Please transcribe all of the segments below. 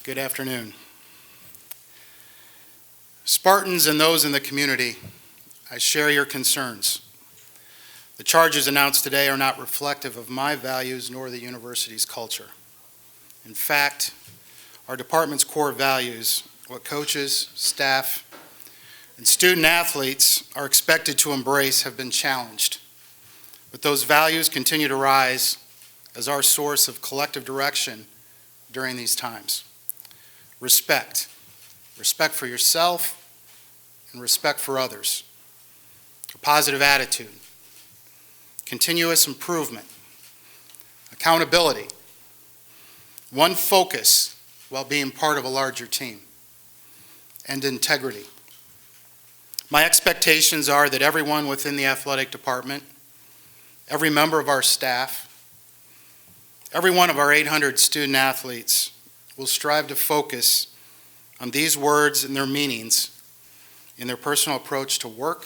Good afternoon. Spartans and those in the community, I share your concerns. The charges announced today are not reflective of my values nor the university's culture. In fact, our department's core values, what coaches, staff, and student athletes are expected to embrace, have been challenged. But those values continue to rise as our source of collective direction during these times. Respect for yourself and respect for others. A positive attitude, continuous improvement, accountability, one focus while being part of a larger team, and integrity. My expectations are that everyone within the athletic department, every member of our staff, every one of our 800 student athletes will strive to focus on these words and their meanings in their personal approach to work,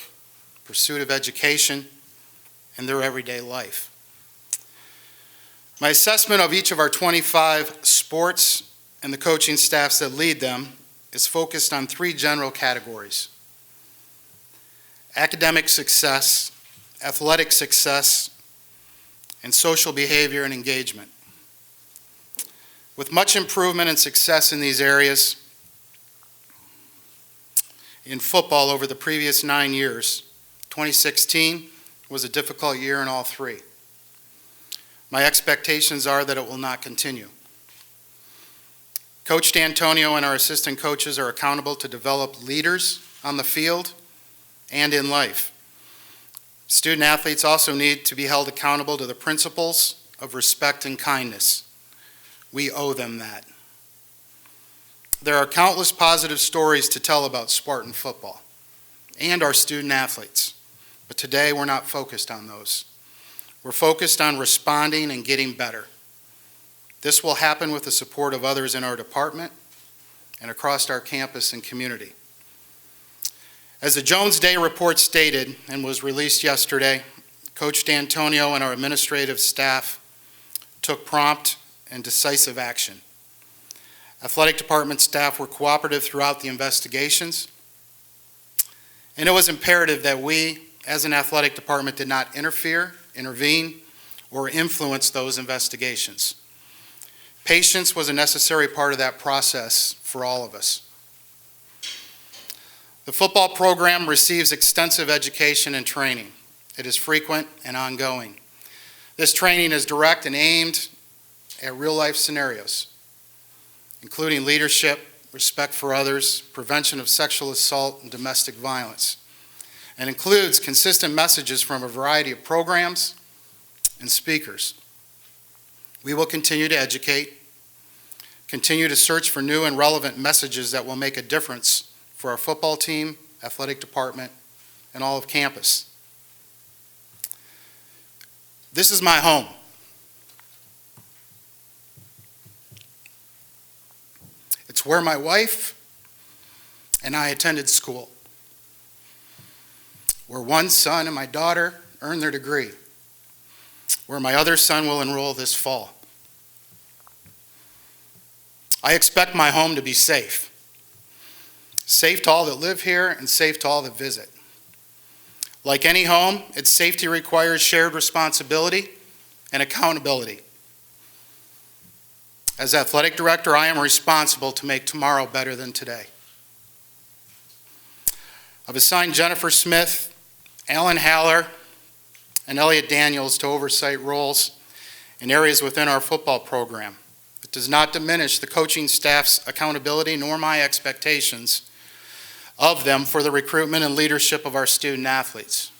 pursuit of education, and their everyday life. My assessment of each of our 25 sports and the coaching staffs that lead them is focused on three general categories: academic success, athletic success, and social behavior and engagement. With much improvement and success in these areas in football over the previous 9 years, 2016 was a difficult year in all three. My expectations are that it will not continue. Coach Dantonio and our assistant coaches are accountable to develop leaders on the field and in life. Student athletes also need to be held accountable to the principles of respect and kindness. We owe them that. There are countless positive stories to tell about Spartan football and our student athletes, but today we're not focused on those. We're focused on responding and getting better. This will happen with the support of others in our department and across our campus and community. As the Jones Day report stated and was released yesterday, Coach Dantonio and our administrative staff took prompt and decisive action. Athletic department staff were cooperative throughout the investigations, and it was imperative that we, as an athletic department, did not intervene, or influence those investigations. Patience was a necessary part of that process for all of us. The football program receives extensive education and training. It is frequent and ongoing. This training is direct and aimed at real-life scenarios, including leadership, respect for others, prevention of sexual assault and domestic violence, and includes consistent messages from a variety of programs and speakers. We will continue to educate, continue to search for new and relevant messages that will make a difference for our football team, athletic department, and all of campus. This is my home. It's where my wife and I attended school, where one son and my daughter earned their degree, where my other son will enroll this fall. I expect my home to be safe. Safe to all that live here and safe to all that visit. Like any home, its safety requires shared responsibility and accountability. As athletic director, I am responsible to make tomorrow better than today. I've assigned Jennifer Smith, Alan Haller, and Elliot Daniels to oversight roles in areas within our football program. It does not diminish the coaching staff's accountability nor my expectations of them for the recruitment and leadership of our student athletes.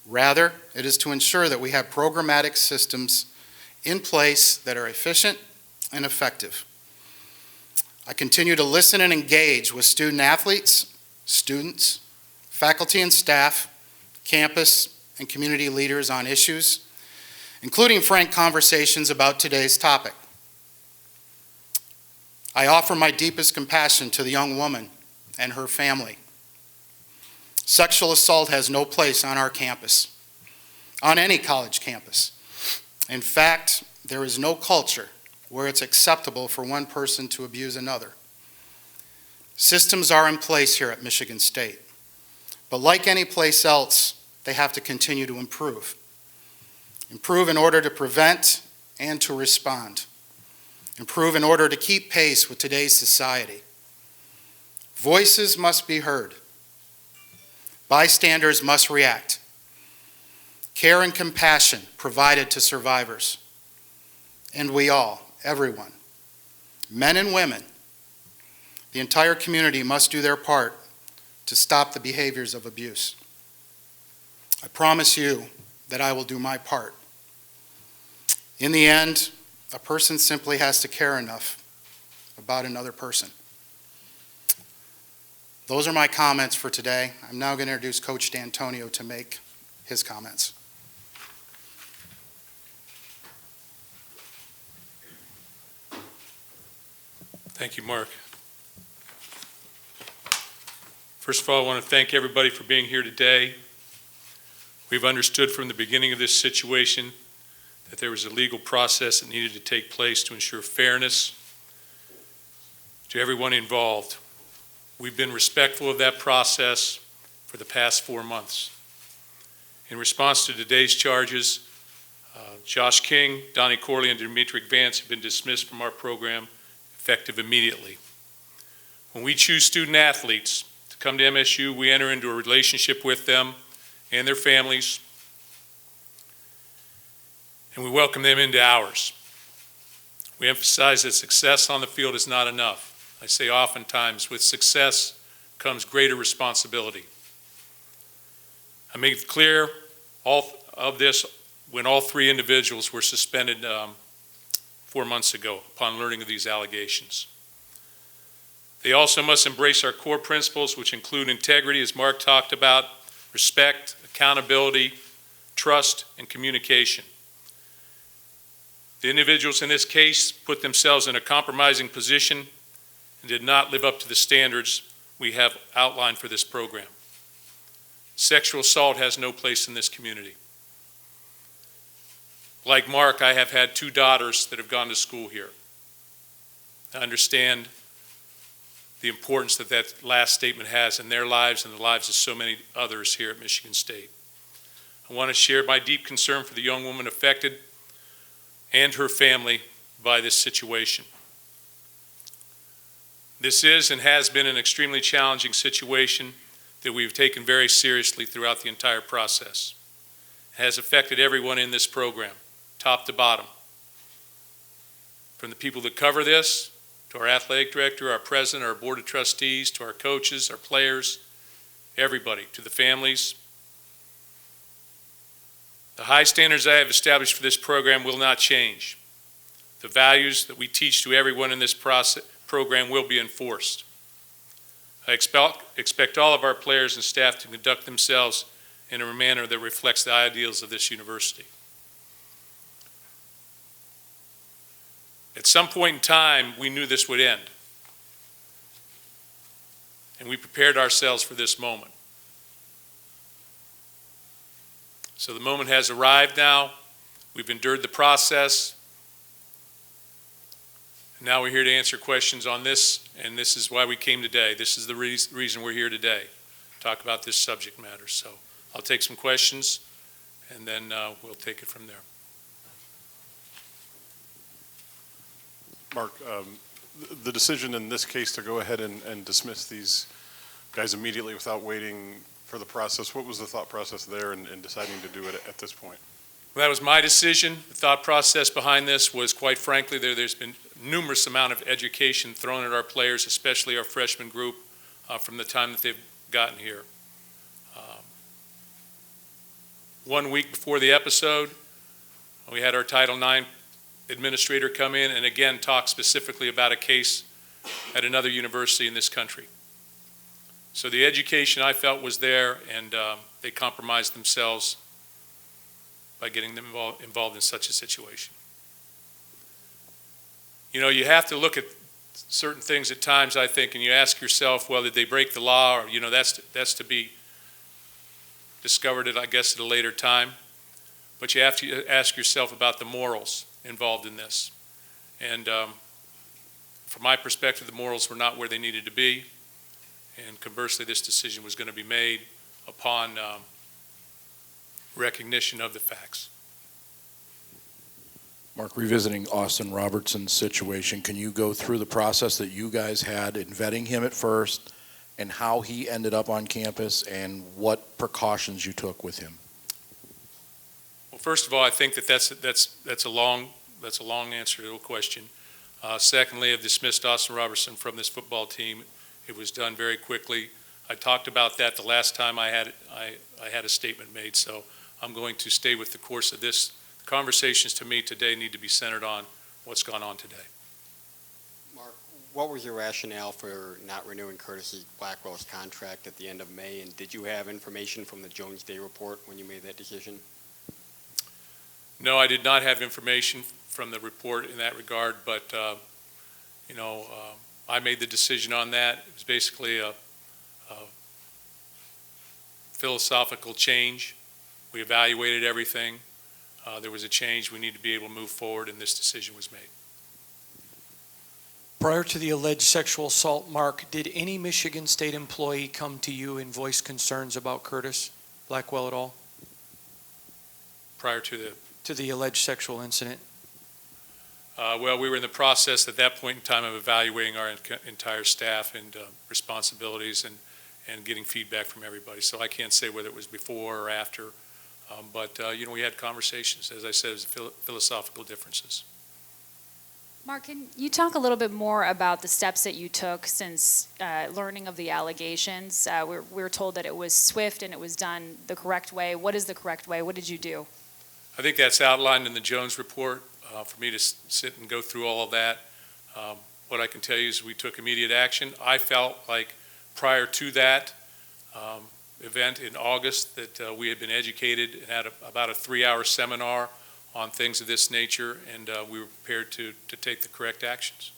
Rather, it is to ensure that we have programmatic systems in place that are efficient and effective. I continue to listen and engage with student athletes, students, faculty and staff, campus, and community leaders on issues, including frank conversations about today's topic. I offer my deepest compassion to the young woman and her family. Sexual assault has no place on our campus, on any college campus. In fact, there is no culture where it's acceptable for one person to abuse another. Systems are in place here at Michigan State, but like any place else, they have to continue to improve. Improve in order to prevent and to respond. Improve in order to keep pace with today's society. Voices must be heard. Bystanders must react. Care and compassion provided to survivors. And we all, everyone, men and women, the entire community must do their part to stop the behaviors of abuse. I promise you that I will do my part. In the end, a person simply has to care enough about another person. Those are my comments for today. I'm now going to introduce Coach Dantonio to make his comments. Thank you, Mark. First of all, I want to thank everybody for being here today. We've understood from the beginning of this situation that there was a legal process that needed to take place to ensure fairness to everyone involved. We've been respectful of that process for the past 4 months. In response to today's charges, Josh King, Donnie Corley, and Demetric Vance have been dismissed from our program effective immediately. When we choose student athletes to come to MSU, we enter into a relationship with them and their families, and we welcome them into ours. We emphasize that success on the field is not enough. I say oftentimes, with success comes greater responsibility. I made it clear all of this when all 3 individuals were suspended 4 months ago upon learning of these allegations. They also must embrace our core principles, which include integrity, as Mark talked about, respect, accountability, trust, and communication. The individuals in this case put themselves in a compromising position and did not live up to the standards we have outlined for this program. Sexual assault has no place in this community. Like Mark, I have had 2 daughters that have gone to school here. I understand the importance that that last statement has in their lives and the lives of so many others here at Michigan State. I want to share my deep concern for the young woman affected and her family by this situation. This is and has been an extremely challenging situation that we've taken very seriously throughout the entire process. It has affected everyone in this program, top to bottom. From the people that cover this, to our athletic director, our president, our board of trustees, to our coaches, our players, everybody, to the families. The high standards I have established for this program will not change. The values that we teach to everyone in this program will be enforced. I expect all of our players and staff to conduct themselves in a manner that reflects the ideals of this university. At some point in time, we knew this would end. And we prepared ourselves for this moment. So the moment has arrived now. We've endured the process. And now we're here to answer questions on this, and this is why we came today. This is the reason we're here today, talk about this subject matter. So I'll take some questions, and then we'll take it from there. Mark, the decision in this case to go ahead and dismiss these guys immediately without waiting for the process, what was the thought process there in deciding to do it at this point? Well, that was my decision. The thought process behind this was, quite frankly, there's been numerous amount of education thrown at our players, especially our freshman group, from the time that they've gotten here. 1 week before the episode, we had our Title IX administrator come in and again talk specifically about a case at another university in this country. So the education I felt was there, and they compromised themselves by getting them involved in such a situation. You know, you have to look at certain things at times, I think, and you ask yourself, well, did they break the law? Or, you know, that's to be discovered at, I guess, at a later time. But you have to ask yourself about the morals involved in this. And from my perspective, the morals were not where they needed to be. And conversely, this decision was going to be made upon recognition of the facts. Mark, revisiting Austin Robertson's situation, can you go through the process that you guys had in vetting him at first and how he ended up on campus and what precautions you took with him? Well, first of all, I think that's a long answer to a question. Secondly, I've dismissed Austin Robertson from this football team. It was done very quickly. I talked about that the last time I had a statement made, so I'm going to stay with the course of this. The conversations to me today need to be centered on what's gone on today. Mark, what was your rationale for not renewing Curtis Blackwell's contract at the end of May, and did you have information from the Jones Day report when you made that decision? No, I did not have information from the report in that regard, but I made the decision on that. It was basically a philosophical change. We evaluated everything. There was a change. We need to be able to move forward, and this decision was made. Prior to the alleged sexual assault, Mark, did any Michigan State employee come to you and voice concerns about Curtis Blackwell at all? Prior to the alleged sexual incident? Well, we were in the process at that point in time of evaluating our entire staff and responsibilities and getting feedback from everybody. So I can't say whether it was before or after, but we had conversations. As I said, it was philosophical differences. Mark, can you talk a little bit more about the steps that you took since learning of the allegations? We're told that it was swift and it was done the correct way. What is the correct way? What did you do? I think that's outlined in the Jones report. For me to sit and go through all of that, what I can tell you is we took immediate action. I felt like prior to that event in August that we had been educated and had about a 3-hour seminar on things of this nature, and we were prepared to take the correct actions.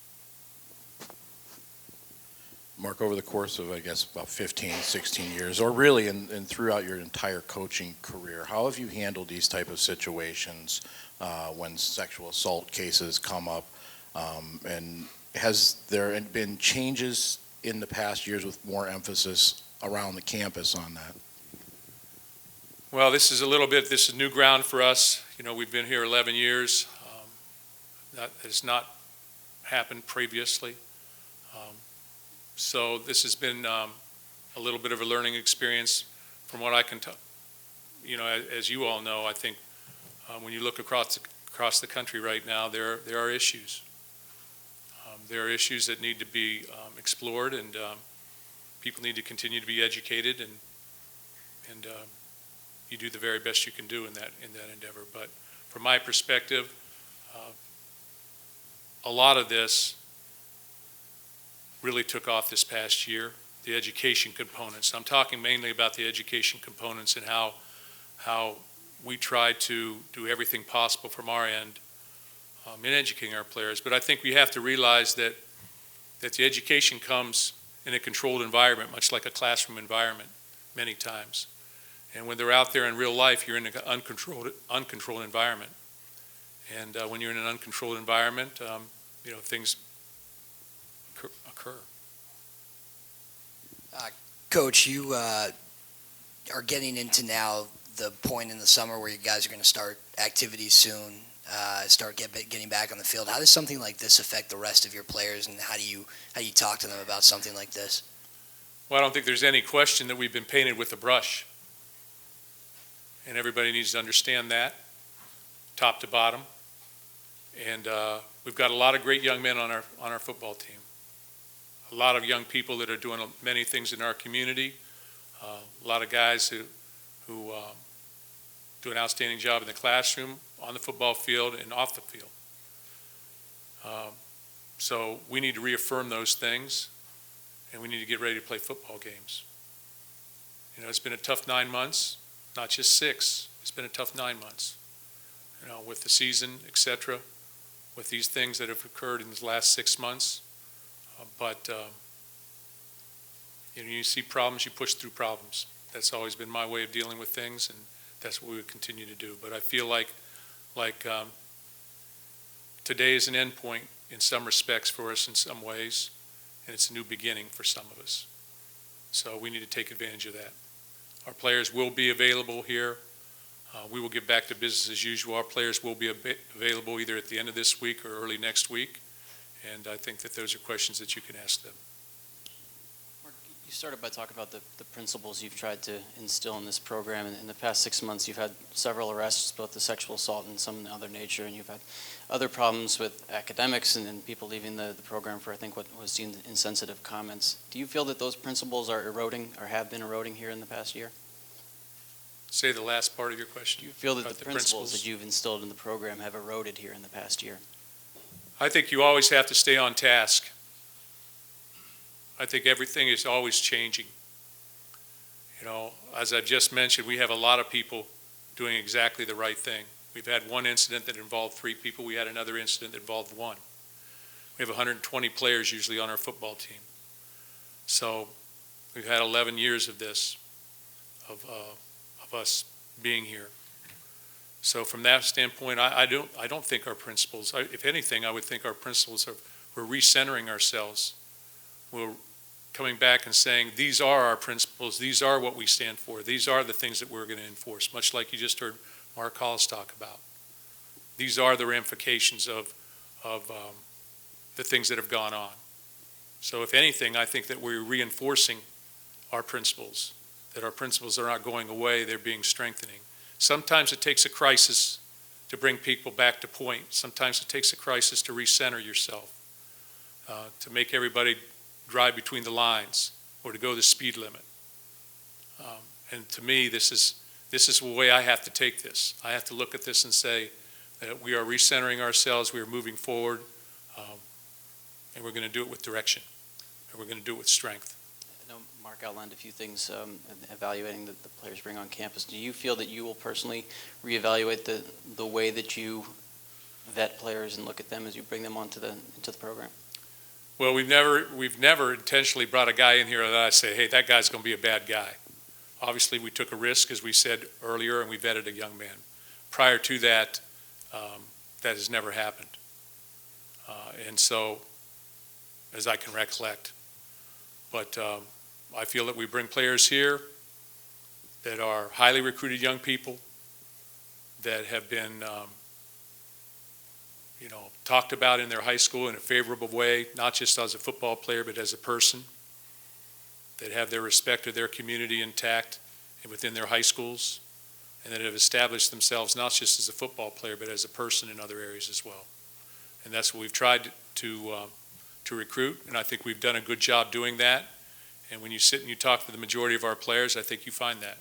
Mark, over the course of, I guess, about 15, 16 years, or really in throughout your entire coaching career, how have you handled these type of situations when sexual assault cases come up? And has there been changes in the past years with more emphasis around the campus on that? Well, this is new ground for us. We've been here 11 years. That has not happened previously. So this has been a little bit of a learning experience from what I can tell. As you all know, I think when you look across the country right now, there are issues. There are issues that need to be explored, and people need to continue to be educated, and you do the very best you can do in that endeavor. But from my perspective, a lot of this really took off this past year, the education components. I'm talking mainly about the education components and how we try to do everything possible from our end in educating our players. But I think we have to realize that the education comes in a controlled environment, much like a classroom environment many times. And when they're out there in real life, you're in an uncontrolled environment. And when you're in an uncontrolled environment, things occur. Coach, you are getting into now the point in the summer where you guys are going to start activities soon, start getting back on the field. How does something like this affect the rest of your players, and how do you talk to them about something like this? Well, I don't think there's any question that we've been painted with a brush, and everybody needs to understand that, top to bottom. And we've got a lot of great young men on our football team. A lot of young people that are doing many things in our community. A lot of guys who do an outstanding job in the classroom, on the football field, and off the field. So we need to reaffirm those things, and we need to get ready to play football games. It's been a tough 9 months, not just 6. It's been a tough 9 months, with the season, et cetera, with these things that have occurred in the last 6 months. But you see problems, you push through problems. That's always been my way of dealing with things, and that's what we would continue to do. But I feel like today is an end point in some respects for us in some ways, and it's a new beginning for some of us. So we need to take advantage of that. Our players will be available here. We will get back to business as usual. Our players will be available either at the end of this week or early next week. And I think that those are questions that you can ask them. Mark, you started by talking about the principles you've tried to instill in this program. In the past 6 months, you've had several arrests, both the sexual assault and some other nature, and you've had other problems with academics and people leaving the program for, I think, what was deemed insensitive comments. Do you feel that those principles are eroding or have been eroding here in the past year? Say the last part of your question. Do you feel that About the principles that you've instilled in the program have eroded here in the past year? I think you always have to stay on task. I think everything is always changing. You know, as I've just mentioned, we have a lot of people doing exactly the right thing. We've had one incident that involved 3 people. We had another incident that involved 1. We have 120 players usually on our football team. So we've had 11 years of this, of us being here. So from that standpoint, I don't think our principles, if anything, I would think our principles are, we're recentering ourselves. We're coming back and saying, these are our principles, these are what we stand for, these are the things that we're going to enforce, much like you just heard Mark Hollis talk about. These are the ramifications of the things that have gone on. So if anything, I think that we're reinforcing our principles, that our principles are not going away, they're being strengthening. Sometimes it takes a crisis to bring people back to point. Sometimes it takes a crisis to recenter yourself, to make everybody drive between the lines or to go the speed limit. And to me, this is the way I have to take this. I have to look at this and say that we are recentering ourselves, we are moving forward, and we're going to do it with direction, and we're going to do it with strength. I know Mark outlined a few things evaluating the players bring on campus. Do you feel that you will personally reevaluate the way that you vet players and look at them as you bring them into the program? Well, we've never intentionally brought a guy in here that I say, hey, that guy's going to be a bad guy. Obviously, we took a risk, as we said earlier, and we vetted a young man. Prior to that, that has never happened. And so, as I can recollect. But I feel that we bring players here that are highly recruited young people that have been talked about in their high school in a favorable way, not just as a football player, but as a person, that have their respect of their community intact and within their high schools, and that have established themselves not just as a football player, but as a person in other areas as well. And that's what we've tried to recruit, and I think we've done a good job doing that. And when you sit and you talk to the majority of our players, I think you find that.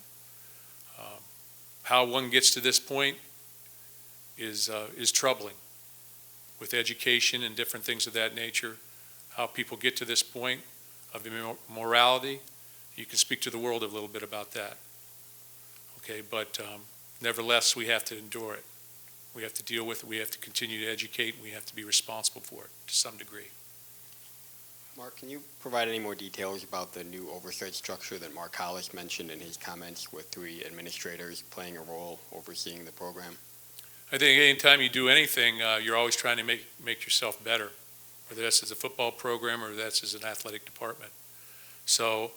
How one gets to this point is troubling, with education and different things of that nature. How people get to this point of immorality, you can speak to the world a little bit about that. Okay, but nevertheless, we have to endure it. We have to deal with it. We have to continue to educate. And we have to be responsible for it to some degree. Mark, can you provide any more details about the new oversight structure that Mark Hollis mentioned in his comments, with 3 administrators playing a role overseeing the program? I think anytime you do anything, you're always trying to make yourself better, whether that's as a football program or that's as an athletic department. So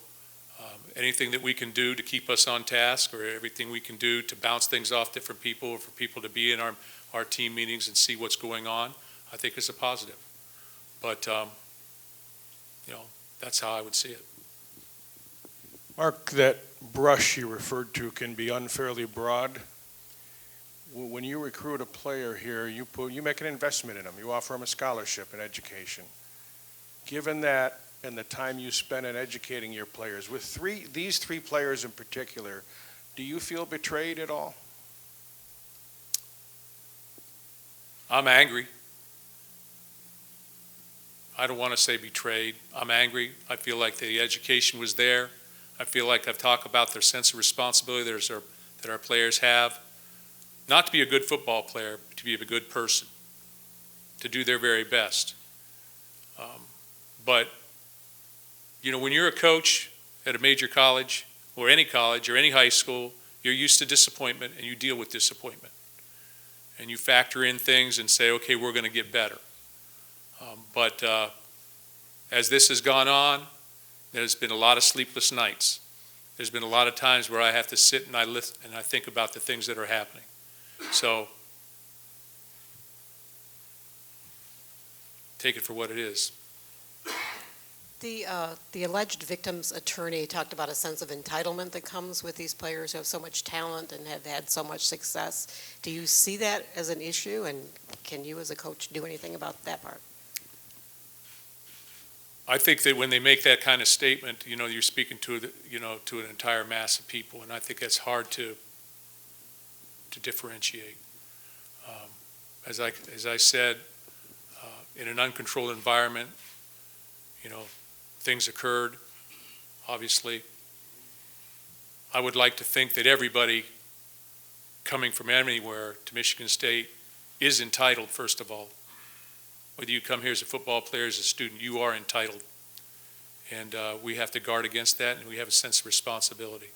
anything that we can do to keep us on task, or everything we can do to bounce things off different people, or for people to be in our team meetings and see what's going on, I think is a positive. But that's how I would see it. Mark, that brush you referred to can be unfairly broad. When you recruit a player here, you make an investment in them. You offer them a scholarship and education. Given that and the time you spend in educating your players, with these 3 players in particular, do you feel betrayed at all? I'm angry. I don't want to say betrayed. I'm angry. I feel like the education was there. I feel like I've talked about their sense of responsibility that our players have. Not to be a good football player, but to be a good person, to do their very best. But, when you're a coach at a major college or any high school, you're used to disappointment, and you deal with disappointment. And you factor in things and say, okay, we're going to get better. But as this has gone on, There's been a lot of sleepless nights. There's been a lot of times where I have to sit and I listen and I think about the things that are happening. So take it for what it is. The alleged victim's attorney talked about a sense of entitlement that comes with these players who have so much talent and have had so much success. Do you see that as an issue, and can you as a coach do anything about that part? I think that when they make that kind of statement, you're speaking to to an entire mass of people, and I think that's hard to differentiate. As I said, in an uncontrolled environment, things occurred. Obviously, I would like to think that everybody coming from anywhere to Michigan State is entitled, first of all. Whether you come here as a football player, as a student, you are entitled. And we have to guard against that, and we have a sense of responsibility.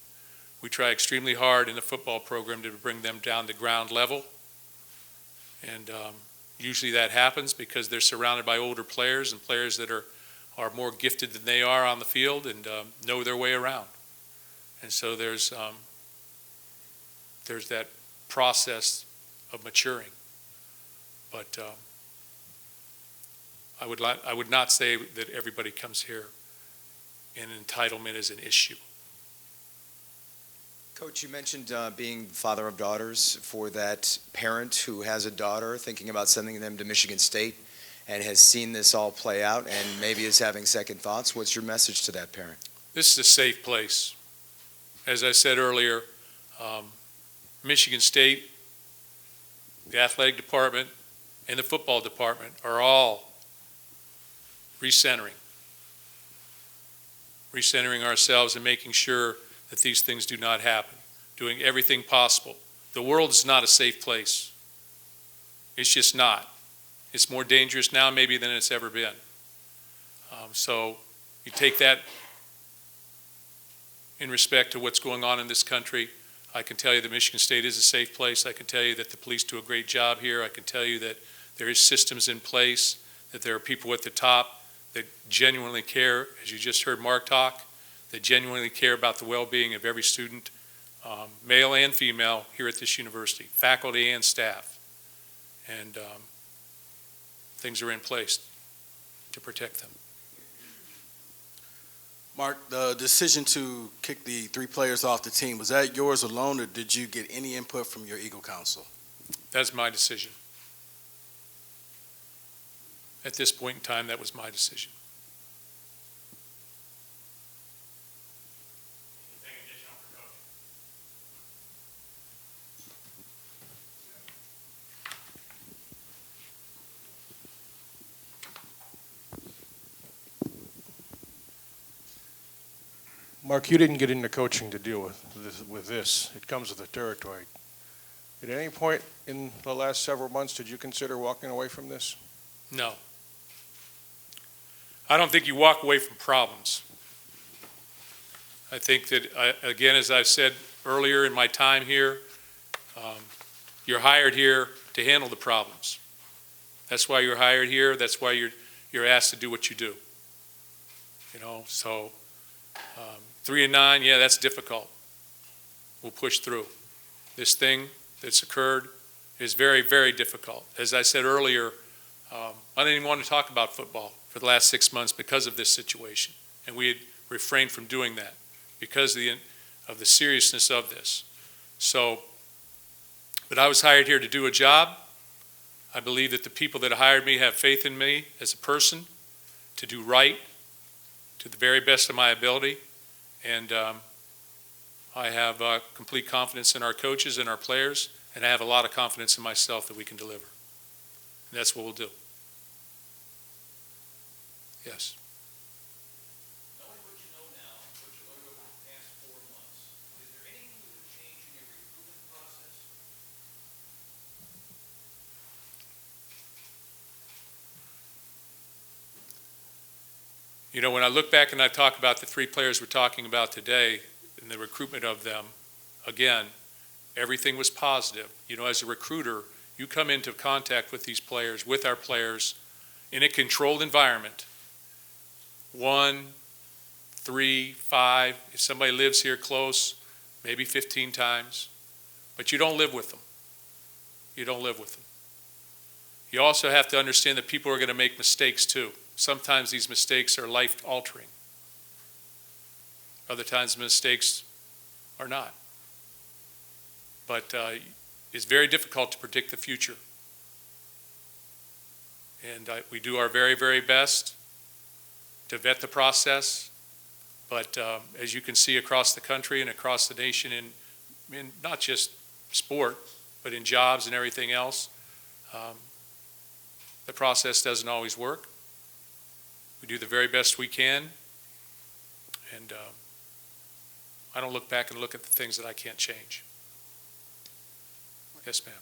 We try extremely hard in the football program to bring them down to ground level. And usually that happens because they're surrounded by older players and players that are more gifted than they are on the field and know their way around. And so there's that process of maturing. But I would not say that everybody comes here and entitlement is an issue. Coach, you mentioned being the father of daughters. For that parent who has a daughter thinking about sending them to Michigan State and has seen this all play out and maybe is having second thoughts, what's your message to that parent? This is a safe place. As I said earlier, Michigan State, the athletic department, and the football department are all recentering ourselves and making sure that these things do not happen, doing everything possible. The world is not a safe place. It's just not. It's more dangerous now maybe than it's ever been. So you take that in respect to what's going on in this country. I can tell you that Michigan State is a safe place. I can tell you that the police do a great job here. I can tell you that there is systems in place, that there are people at the top that genuinely care, as you just heard Mark talk, that genuinely care about the well-being of every student, male and female, here at this university, faculty and staff. And things are in place to protect them. Mark, the decision to kick the 3 players off the team, was that yours alone, or did you get any input from your Eagle Council? That's my decision. At this point in time, that was my decision. Mark, you didn't get into coaching to deal with this. It comes with the territory. At any point in the last several months, did you consider walking away from this? No. I don't think you walk away from problems. I think that, again, as I've said earlier in my time here, you're hired here to handle the problems. That's why you're hired here. That's why you're asked to do what you do. So 3-9, yeah, that's difficult. We'll push through. This thing that's occurred is very, very difficult. As I said earlier, I didn't even want to talk about football for the last 6 months because of this situation. And we had refrained from doing that because of the seriousness of this. So, but I was hired here to do a job. I believe that the people that hired me have faith in me as a person to do right to the very best of my ability. And I have complete confidence in our coaches and our players, and I have a lot of confidence in myself that we can deliver. And that's what we'll do. Yes. Knowing what you know now, what you learned over the past 4 months, is there anything you would change in your recruitment process? When I look back and I talk about the 3 players we're talking about today and the recruitment of them, again, everything was positive. As a recruiter, you come into contact with these players, with our players, in a controlled environment. 1, 3, 5, if somebody lives here close, maybe 15 times, but you don't live with them. You don't live with them. You also have to understand that people are going to make mistakes too. Sometimes these mistakes are life-altering. Other times mistakes are not. But it's very difficult to predict the future. And we do our very, very best to vet the process. But as you can see across the country and across the nation, in not just sport, but in jobs and everything else, the process doesn't always work. We do the very best we can. And I don't look back and look at the things that I can't change. Yes, ma'am.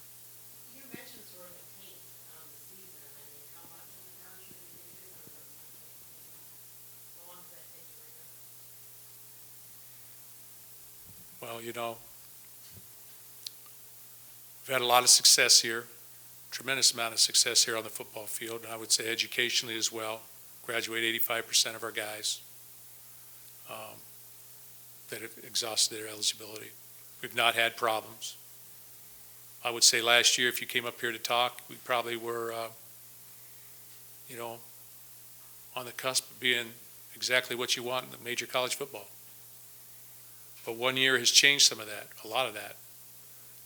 You mentioned sort of the pace of the season. I mean, how much of the ground should we do this, or how long does that take to rehearse? Well, you know, we've had a lot of success here, tremendous amount of success here on the football field, and I would say educationally as well. Graduate 85% of our guys that have exhausted their eligibility. We've not had problems. I would say last year, if you came up here to talk, we probably were, you know, on the cusp of being exactly what you want in the major college football. But 1 year has changed some of that, a lot of that.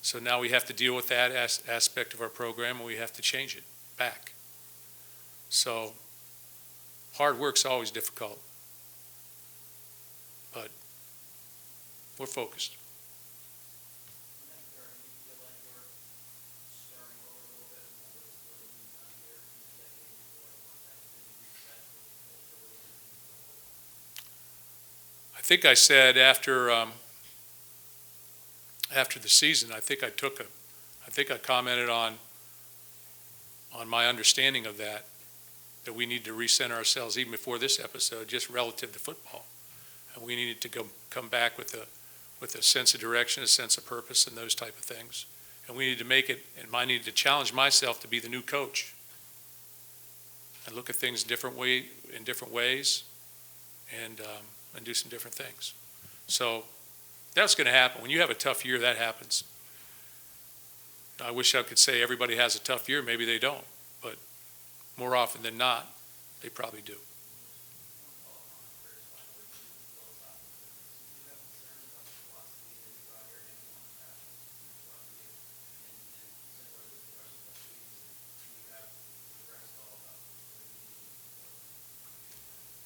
So now we have to deal with that aspect of our program, and we have to change it back. So hard work's always difficult, but we're focused. I think I said after the season, I think I commented on my understanding of that we need to recenter ourselves even before this episode, just relative to football. And we needed to come back with a sense of direction, a sense of purpose, and those type of things. And we need to make it, and I needed to challenge myself to be the new coach and look at things in different ways, and do some different things. So that's going to happen. When you have a tough year, that happens. I wish I could say everybody has a tough year. Maybe they don't. But more often than not, they probably do.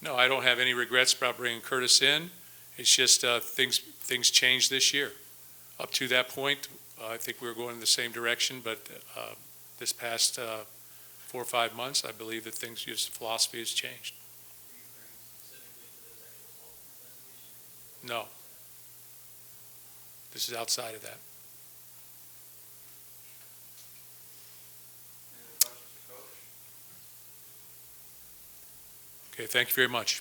No, I don't have any regrets about bringing Curtis in. It's just things changed this year. Up to that point, I think we were going in the same direction, but this past 4 or 5 months, I believe that philosophy has changed. No. This is outside of that. Okay, thank you very much.